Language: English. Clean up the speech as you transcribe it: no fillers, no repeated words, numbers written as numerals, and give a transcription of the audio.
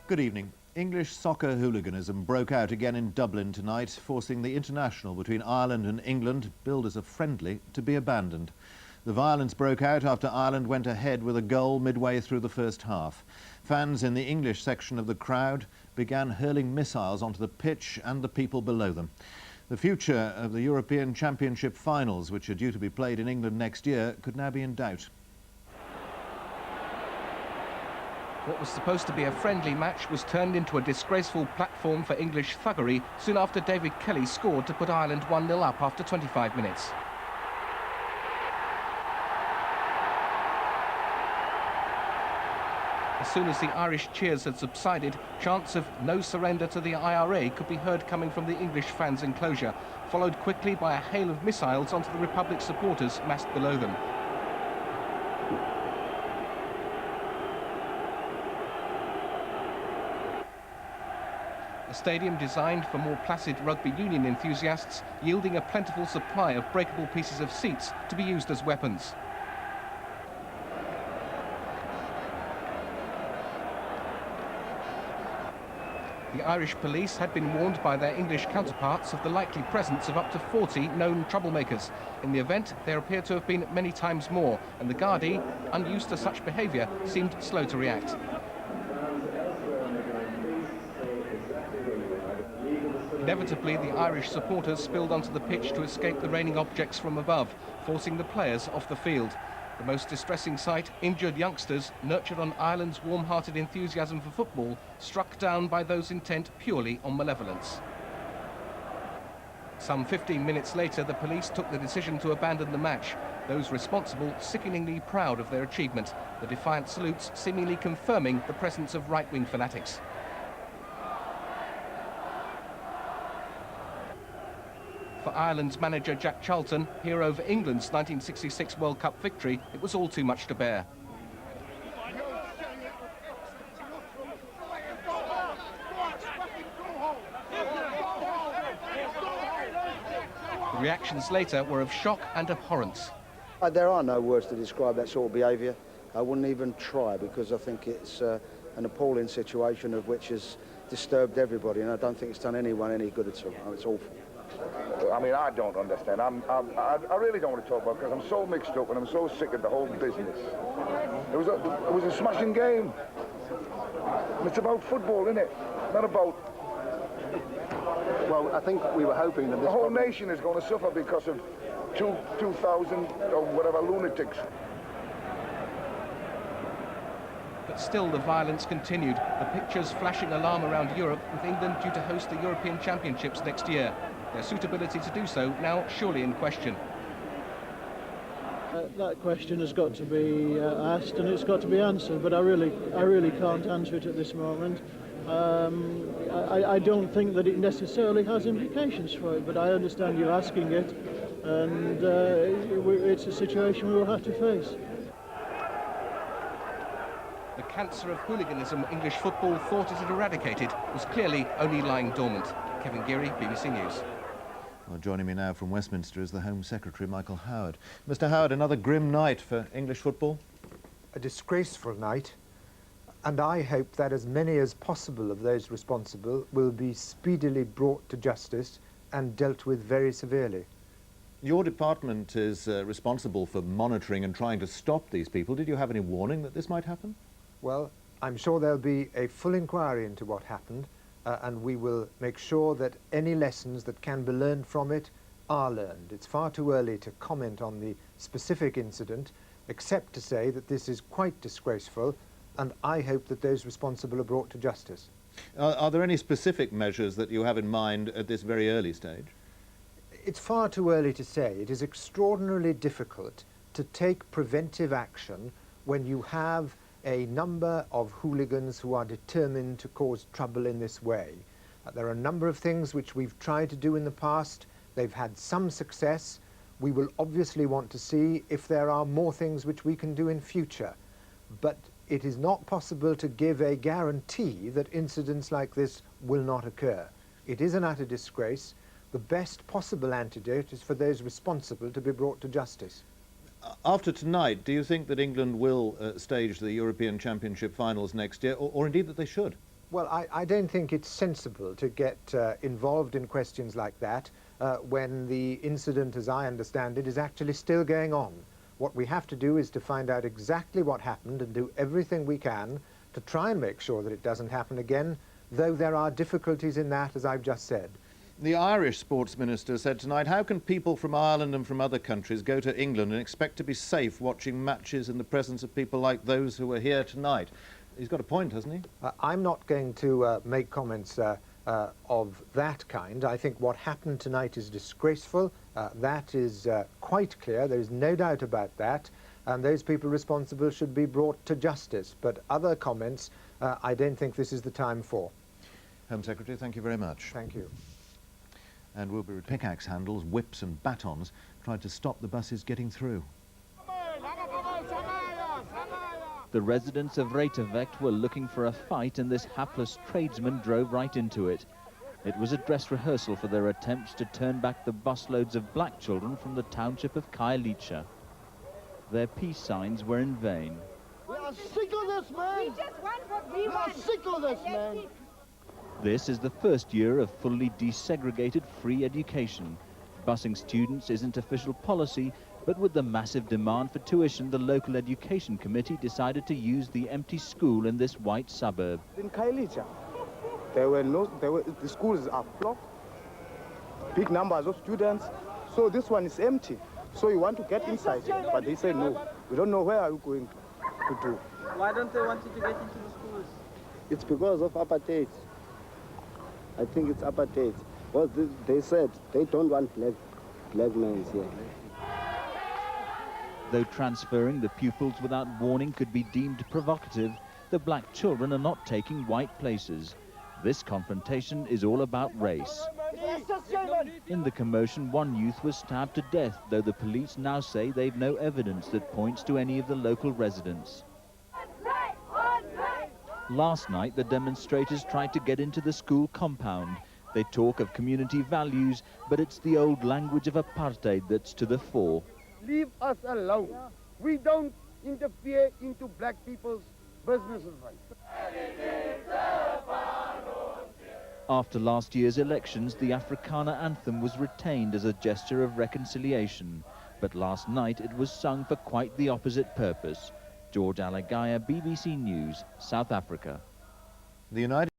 Good evening. English soccer hooliganism broke out again in Dublin tonight, forcing the international between Ireland and England, billed as a friendly, to be abandoned. The violence broke out after Ireland went ahead with a goal midway through the first half. Fans in the English section of the crowd began hurling missiles onto the pitch and the people below them. The future of the European Championship finals, which are due to be played in England next year, could now be in doubt. What was supposed to be a friendly match was turned into a disgraceful platform for English thuggery soon after David Kelly scored to put Ireland 1-0 up after 25 minutes. As soon as the Irish cheers had subsided, chants of no surrender to the IRA could be heard coming from the English fans' enclosure, followed quickly by a hail of missiles onto the Republic supporters massed below them. A stadium designed for more placid rugby union enthusiasts, yielding a plentiful supply of breakable pieces of seats to be used as weapons. The Irish police had been warned by their English counterparts of the likely presence of up to 40 known troublemakers. In the event, there appeared to have been many times more, and the Gardaí, unused to such behaviour, seemed slow to react. Inevitably, the Irish supporters spilled onto the pitch to escape the raining objects from above, forcing the players off the field. The most distressing sight, injured youngsters, nurtured on Ireland's warm-hearted enthusiasm for football, struck down by those intent purely on malevolence. Some 15 minutes later, the police took the decision to abandon the match, those responsible sickeningly proud of their achievement, the defiant salutes seemingly confirming the presence of right-wing fanatics. For Ireland's manager Jack Charlton, hero of England's 1966 World Cup victory, it was all too much to bear. The reactions later were of shock and abhorrence. There are no words to describe that sort of behaviour. I wouldn't even try, because I think it's an appalling situation of which has disturbed everybody, and I don't think it's done anyone any good at all. It's awful. I mean, I don't understand. I really don't want to talk about it because I'm so mixed up and I'm so sick of the whole business. It was a smashing game. And it's about football, isn't it? Not about... Well, I think we were hoping that this... The whole nation is going to suffer because of 2,000 or whatever lunatics. But still the violence continued, the pictures flashing alarm around Europe, with England due to host the European Championships next year. Their suitability to do so now surely in question. That question has got to be asked and it's got to be answered, but I really can't answer it at this moment. I don't think that it necessarily has implications for it, but I understand you asking it, and it's a situation we will have to face. The cancer of hooliganism English football thought it had eradicated was clearly only lying dormant. Kevin Geary, BBC News. Well, joining me now from Westminster is the Home Secretary, Michael Howard. Mr. Howard, another grim night for English football? A disgraceful night, and I hope that as many as possible of those responsible will be speedily brought to justice and dealt with very severely. Your department is responsible for monitoring and trying to stop these people. Did you have any warning that this might happen? Well, I'm sure there'll be a full inquiry into what happened, and we will make sure that any lessons that can be learned from it are learned. It's far too early to comment on the specific incident, except to say that this is quite disgraceful, and I hope that those responsible are brought to justice. Are there any specific measures that you have in mind at this very early stage? It's far too early to say. It is extraordinarily difficult to take preventive action when you have a number of hooligans who are determined to cause trouble in this way. There are a number of things which we've tried to do in the past. They've had some success. We will obviously want to see if there are more things which we can do in future. But it is not possible to give a guarantee that incidents like this will not occur. It is an utter disgrace. The best possible antidote is for those responsible to be brought to justice. After tonight, do you think that England will stage the European Championship finals next year, or indeed that they should? Well, I don't think it's sensible to get involved in questions like that when the incident, as I understand it, is actually still going on. What we have to do is to find out exactly what happened and do everything we can to try and make sure that it doesn't happen again, though there are difficulties in that, as I've just said. The Irish sports minister said tonight, how can people from Ireland and from other countries go to England and expect to be safe watching matches in the presence of people like those who are here tonight? He's got a point, hasn't he? I'm not going to make comments of that kind. I think what happened tonight is disgraceful. That is quite clear. There is no doubt about that. And those people responsible should be brought to justice. But other comments, I don't think this is the time for. Home Secretary, thank you very much. Thank you. And we'll be with pickaxe handles, whips and batons tried to stop the buses getting through. The residents of Reykjavik were looking for a fight, and this hapless tradesman drove right into it. It was a dress rehearsal for their attempts to turn back the busloads of black children from the township of Kailicha. Their peace signs were in vain. We are sick of this, man! We just want what we are sick of this, man! This is the first year of fully desegregated free education. Busing students isn't official policy, but with the massive demand for tuition, the local education committee decided to use the empty school in this white suburb. In Kailicha, the schools are blocked, big numbers of students, so this one is empty. So you want to get inside, but they say no. We don't know where are you going to do. Why don't they want you to get into the schools? It's because of apartheid. I think it's apartheid. Well, they said they don't want black men here. Though transferring the pupils without warning could be deemed provocative, the black children are not taking white places. This confrontation is all about race. In the commotion, one youth was stabbed to death, though the police now say they've no evidence that points to any of the local residents. Last night, the demonstrators tried to get into the school compound. They talk of community values, but it's the old language of apartheid that's to the fore. Leave us alone. We don't interfere into black people's businesses. After last year's elections, the Afrikaner anthem was retained as a gesture of reconciliation. But last night it was sung for quite the opposite purpose. George Alagaya, BBC News, South Africa. The United